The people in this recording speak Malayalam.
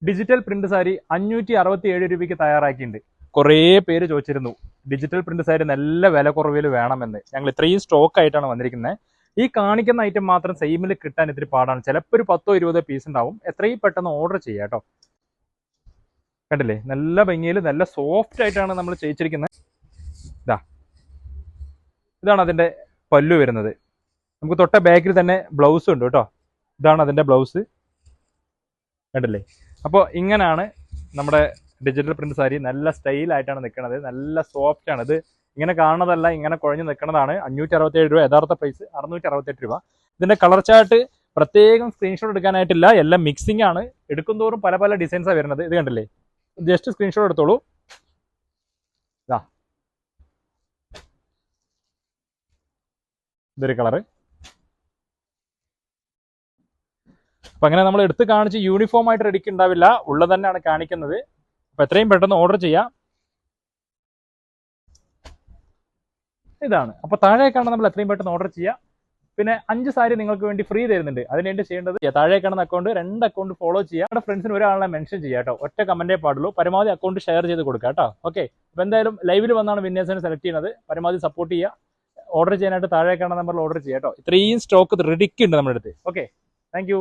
ഡിജിറ്റൽ പ്രിന്റ് സാരി 567 രൂപയ്ക്ക് തയ്യാറാക്കിയിട്ടുണ്ട്. കുറേ പേര് ചോദിച്ചിരുന്നു ഡിജിറ്റൽ പ്രിന്റ് സാരി നല്ല വില കുറവിൽ വേണമെന്ന്. ഞങ്ങൾ ഇത്രയും സ്റ്റോക്ക് ആയിട്ടാണ് വന്നിരിക്കുന്നത്. ഈ കാണിക്കുന്ന ഐറ്റം മാത്രം സെയിമിൽ കിട്ടാൻ ഇത്തിരി പാടാണ്. ചിലപ്പോൾ ഒരു 10-20 പീസ് ഉണ്ടാവും. എത്രയും പെട്ടെന്ന് ഓർഡർ ചെയ്യാം കേട്ടോ. കണ്ടില്ലേ, നല്ല ഭംഗിയിൽ നല്ല സോഫ്റ്റ് ആയിട്ടാണ് നമ്മൾ ചെയ്യിച്ചിരിക്കുന്നത്. ഇതാണ് അതിൻ്റെ പല്ലു വരുന്നത്. നമുക്ക് തൊട്ട ബാക്കിൽ തന്നെ ബ്ലൗസ് ഉണ്ട് കേട്ടോ. ഇതാണ് അതിൻ്റെ ബ്ലൗസ്, കണ്ടില്ലേ. അപ്പോൾ ഇങ്ങനെയാണ് നമ്മുടെ ഡിജിറ്റൽ പ്രിന്റ് സാരി. നല്ല സ്റ്റൈലായിട്ടാണ് നിൽക്കുന്നത്, നല്ല സോഫ്റ്റ് ആണ്. ഇത് ഇങ്ങനെ കാണുന്നതല്ല, ഇങ്ങനെ കുഴഞ്ഞു നിൽക്കുന്നതാണ്. 567 രൂപ, യഥാർത്ഥ പ്രൈസ് 668 രൂപ. ഇതിൻ്റെ കളർ ചാർട്ട് പ്രത്യേകം സ്ക്രീൻഷോട്ട് എടുക്കാനായിട്ടില്ല, എല്ലാം മിക്സിംഗ് ആണ്. എടുക്കുന്തോറും പല പല ഡിസൈൻസാണ് വരുന്നത്. ഇത് കണ്ടില്ലേ, ജസ്റ്റ് സ്ക്രീൻഷോട്ട് എടുത്തോളൂ. ഇതൊരു കളറ്. അപ്പം അങ്ങനെ നമ്മൾ എടുത്ത് കാണിച്ച് യൂണിഫോം ആയിട്ട് റെഡിക്ക് ഉണ്ടാവില്ല, ഉള്ളത് തന്നെയാണ് കാണിക്കുന്നത്. അപ്പം എത്രയും പെട്ടെന്ന് ഓർഡർ ചെയ്യാം. ഇതാണ്. അപ്പോൾ താഴേക്കാണ് നമ്മൾ എത്രയും പെട്ടെന്ന് ഓർഡർ ചെയ്യുക. പിന്നെ 5 സാരി നിങ്ങൾക്ക് വേണ്ടി ഫ്രീ തരുന്നുണ്ട്. അതിനുവേണ്ടി ചെയ്യേണ്ടത് താഴേക്കാണെന്ന അക്കൗണ്ട് 2 അക്കൗണ്ട് ഫോളോ ചെയ്യുക. നമ്മുടെ ഫ്രണ്ട്സിന് ഒരാളെ മെൻഷൻ ചെയ്യുക കേട്ടോ. ഒറ്റ കമൻറ്റേ പാടുള്ളൂ. പരമാവധി അക്കൗണ്ട് ഷെയർ ചെയ്ത് കൊടുക്കുക കേട്ടോ. ഓക്കെ. അപ്പോൾ എന്തായാലും ലൈവിൽ വന്നാണ് വിന്നേഴ്സിനെ സെലക്ട് ചെയ്യുന്നത്. പരമാവധി സപ്പോർട്ട് ചെയ്യുക. ഓർഡർ ചെയ്യാനായിട്ട് താഴേക്കാണ് നമ്പറിൽ ഓർഡർ ചെയ്യുക കേട്ടോ. ഇത്രയും സ്റ്റോക്ക് റെഡിക്ക് ഉണ്ട് നമ്മുടെ അടുത്ത്. Okay, thank you.